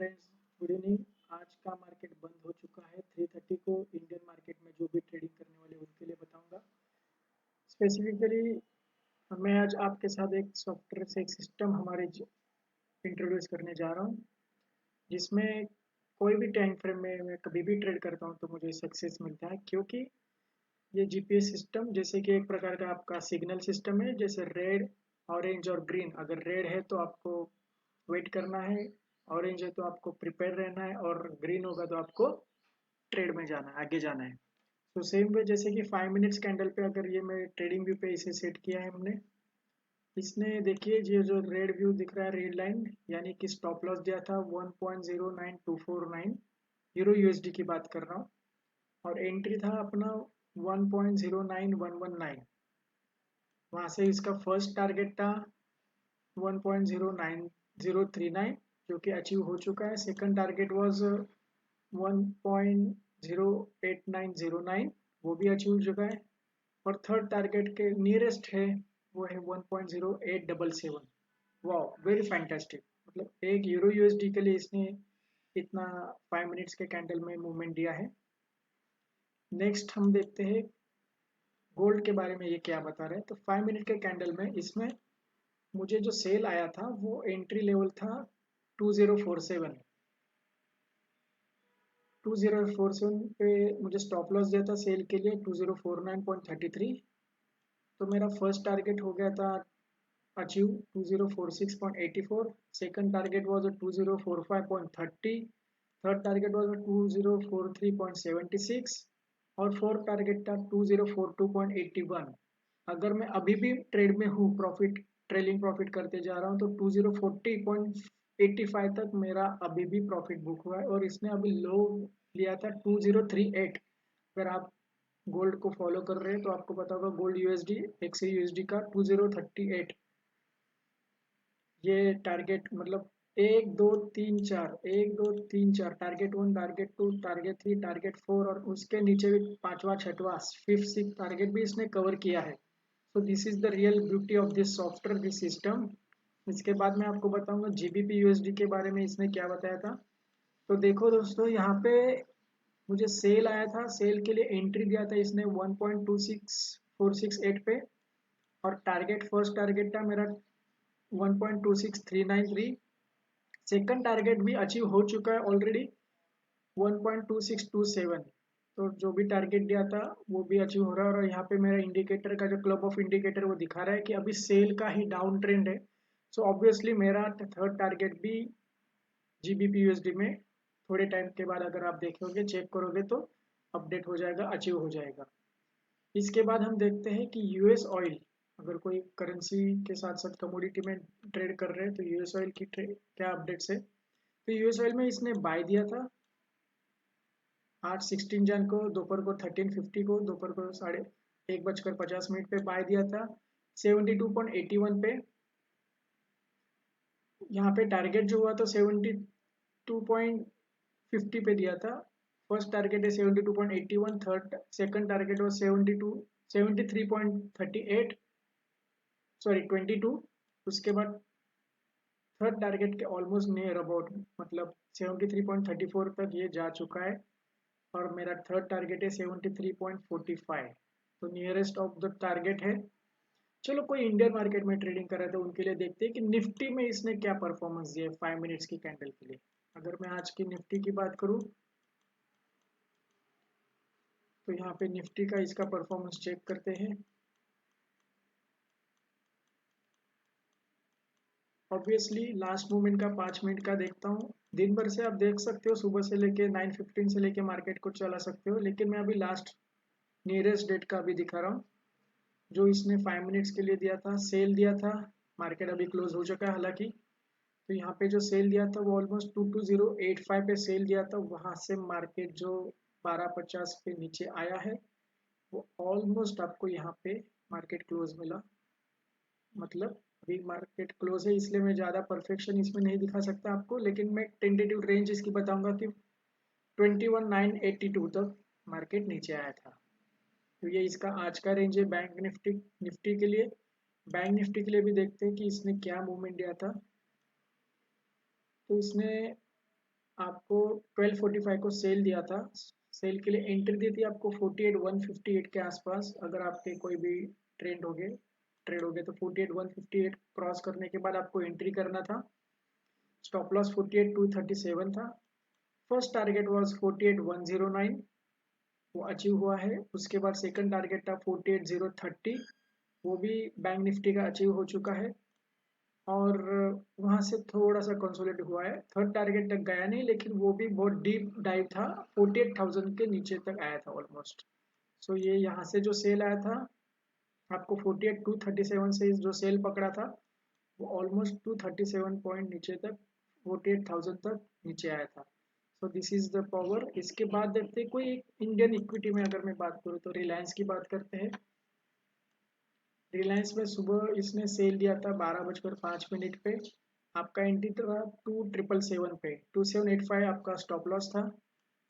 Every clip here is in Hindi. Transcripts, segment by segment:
Friends, good evening. आज का मार्केट बंद हो चुका है 3:30 को। इंडियन मार्केट में जो भी ट्रेडिंग करने वाले उनके लिए बताऊंगा स्पेसिफिकली। मैं आज आपके साथ एक सॉफ्टवेयर से एक सिस्टम हमारे इंट्रोड्यूस करने जा रहा हूँ, जिसमें कोई भी टाइम फ्रेम में मैं कभी भी ट्रेड करता हूँ तो मुझे सक्सेस मिलता है, क्योंकि ये जीपीएस सिस्टम जैसे कि एक प्रकार का आपका सिग्नल सिस्टम है। जैसे रेड, ऑरेंज और ग्रीन। अगर रेड है तो आपको वेट करना है, ऑरेंज है तो आपको प्रिपेयर रहना है, और ग्रीन होगा तो आपको ट्रेड में जाना है, आगे जाना है। तो सेम वे जैसे कि 5 मिनट्स कैंडल पे अगर ये मैं ट्रेडिंग व्यू पे इसे सेट किया है हमने, इसने देखिए ये जो रेड व्यू दिख रहा है, रेड लाइन, यानी कि स्टॉप लॉस दिया था 1.09249 यूरो यूएसडी की बात कर रहा हूँ, और एंट्री था अपना 1.09119। वहां से इसका फर्स्ट टारगेट था 1.09039 जो कि अचीव हो चुका है। सेकंड टारगेट वाज 1.08909, वो भी अचीव हो चुका है। और थर्ड टारगेट के नियरेस्ट है वो है 1.0877। Wow, very fantastic. मतलब एक यूरो यूएसडी के लिए इसने इतना 5 मिनट्स के कैंडल में मूवमेंट दिया है। नेक्स्ट हम देखते हैं गोल्ड के बारे में ये क्या बता रहे हैं। तो 5 मिनट के कैंडल में इसमें मुझे जो सेल आया था वो एंट्री लेवल था 2047। 2047 पे मुझे स्टॉप लॉस दिया था सेल के लिए 2049.33। तो मेरा फर्स्ट टारगेट हो गया था achieve 2046.84। Second target was 2045.30। Third target was 2043.76, और फोर्थ टारगेट था 2042.81। अगर मैं अभी भी ट्रेड में हूँ, प्रॉफिट ट्रेलिंग प्रॉफिट करते जा रहा हूँ, तो 2040.85 तक मेरा अभी भी प्रॉफिट बुक हुआ है। और इसने अभी लो लिया था 2038। अगर आप गोल्ड को फॉलो कर रहे हैं तो आपको पता होगा गोल्ड यूएसडी एक्स यूएसडी का 2038 ये टारगेट, मतलब 1 2 3 4, 1 2 3 4, टारगेट 1, टारगेट 2, टारगेट 3, टारगेट 4, और उसके नीचे भी पांचवा छठवा फिफ्थ सिक्स टारगेट भी इसने कवर किया है। So this is the real beauty of this software, this system. इसके बाद मैं आपको बताऊंगा जीबीपी यूएसडी के बारे में इसने क्या बताया था। तो देखो दोस्तों, यहाँ पे मुझे सेल आया था, सेल के लिए एंट्री दिया था इसने 1.26468 पे, और टारगेट फर्स्ट टारगेट था मेरा 1.26393। सेकंड टारगेट भी अचीव हो चुका है ऑलरेडी 1.2627। तो जो भी टारगेट दिया था वो भी अचीव हो रहा है। और यहाँ पे मेरा इंडिकेटर का जो क्लब ऑफ इंडिकेटर वो दिखा रहा है कि अभी सेल का ही डाउन ट्रेंड है। सो ऑब्वियसली मेरा थर्ड टारगेट भी जीबीपी यूएसडी में थोड़े टाइम के बाद अगर आप देखोगे, चेक करोगे तो अपडेट हो जाएगा, अचीव हो जाएगा। इसके बाद हम देखते हैं कि यूएस ऑयल, अगर कोई करेंसी के साथ साथ कमोडिटी में ट्रेड कर रहे हैं तो यूएस ऑयल की क्या अपडेट्स है। तो यूएस ऑयल में इसने बाय दिया था 8 16 जन को, दोपहर को 1350 को, दोपहर को 1:50 पे बाय दिया था 72.81 पे। यहाँ पे टारगेट जो हुआ तो 72.50 पे दिया था। फर्स्ट टारगेट है 72.81, थर्ड सेकंड टारगेट वो 73.38, सॉरी 22। उसके बाद थर्ड टारगेट के ऑलमोस्ट नियर अबाउट, मतलब 73.34 तक ये जा चुका है, और मेरा थर्ड टारगेट है 73.45। तो नियरेस्ट ऑफ द टारगेट है। चलो, कोई इंडियन मार्केट में ट्रेडिंग कर रहा है तो उनके लिए देखते हैं कि निफ्टी में इसने क्या परफॉर्मेंस दिया है 5 मिनट्स की कैंडल के लिए। अगर मैं आज की निफ्टी की बात करूं तो यहाँ पे निफ्टी का इसका परफॉर्मेंस चेक करते हैं। ऑब्वियसली लास्ट मूवमेंट का 5 मिनट का देखता हूँ। दिन भर से आप देख सकते हो, सुबह से लेके 9:15 से लेके मार्केट को चला सकते हो, लेकिन मैं अभी लास्ट नियरेस्ट डेट का अभी दिखा रहा हूँ, जो इसने 5 मिनट्स के लिए दिया था, सेल दिया था। मार्केट अभी क्लोज हो चुका है हालांकि। तो यहाँ पे जो सेल दिया था वो ऑलमोस्ट 22085 पे सेल दिया था। वहां से मार्केट जो 1250 पे नीचे आया है, वो ऑलमोस्ट आपको यहाँ पे मार्केट क्लोज मिला। मतलब अभी मार्केट क्लोज है, इसलिए मैं ज़्यादा परफेक्शन इसमें नहीं दिखा सकता आपको, लेकिन मैं टेंटेटिव रेंज इसकी बताऊंगा कि 21,982 तक मार्केट नीचे आया था। तो ये इसका आज का रेंज है बैंक निफ्टी निफ्टी के लिए। बैंक निफ्टी के लिए भी देखते हैं कि इसने क्या मूवमेंट दिया था। तो इसने आपको 1245 को सेल दिया था, सेल के लिए एंट्री दी थी आपको 48,158 के आसपास। अगर आपके कोई भी ट्रेड हो गए तो 48,158 क्रॉस करने के बाद आपको एंट्री करना था। स्टॉप लॉस 48,237 था। फर्स्ट टारगेट वाज 48,109, वो अचीव हुआ है। उसके बाद सेकंड टारगेट था 48,030, वो भी बैंक निफ्टी का अचीव हो चुका है और वहाँ से थोड़ा सा कंसोलिडेट हुआ है। थर्ड टारगेट तक गया नहीं, लेकिन वो भी बहुत डीप डाइव था, 48,000 के नीचे तक आया था ऑलमोस्ट। सो ये यहाँ से जो सेल आया था आपको 48,237 से जो सेल पकड़ा था वो ऑलमोस्ट 237 पॉइंट नीचे तक 48,000 तक नीचे आया था। So this is the power. इसके बाद देखते हैं कोई इंडियन इक्विटी में अगर मैं बात करूँ तो रिलायंस की बात करते हैं। रिलायंस में सुबह इसने सेल दिया था 12:05 पे। आपका एंट्री था 2,777 पे, 2,785 आपका स्टॉप लॉस था।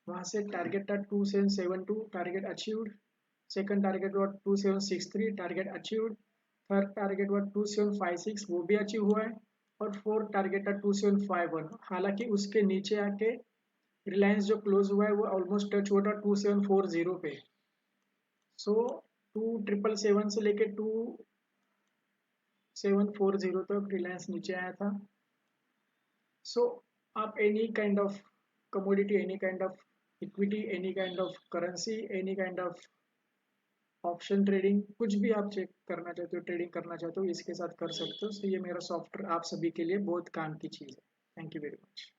वहाँ से टारगेट था 2,772, टारगेट अचीव्ड। सेकंड टारगेट हुआ 2,763, टारगेट अचीव्ड। थर्ड टारगेट हुआ 2,756, वो भी अचीव हुआ है। और फोर्थ टारगेट था 2,751। हालांकि उसके नीचे आके रिलायंस जो क्लोज हुआ है वो ऑलमोस्ट टच हुआ था 2,740 पे। सो 2,777 से लेके 2,740 तक रिलायंस नीचे आया था। सो आप any kind of commodity, any kind of equity, any kind of currency, any kind of option trading, कुछ भी आप चेक करना चाहते हो, ट्रेडिंग करना चाहते हो, इसके साथ कर सकते हो। सो ये मेरा सॉफ्टवेयर आप सभी के लिए बहुत काम की चीज़ है। Thank you very much.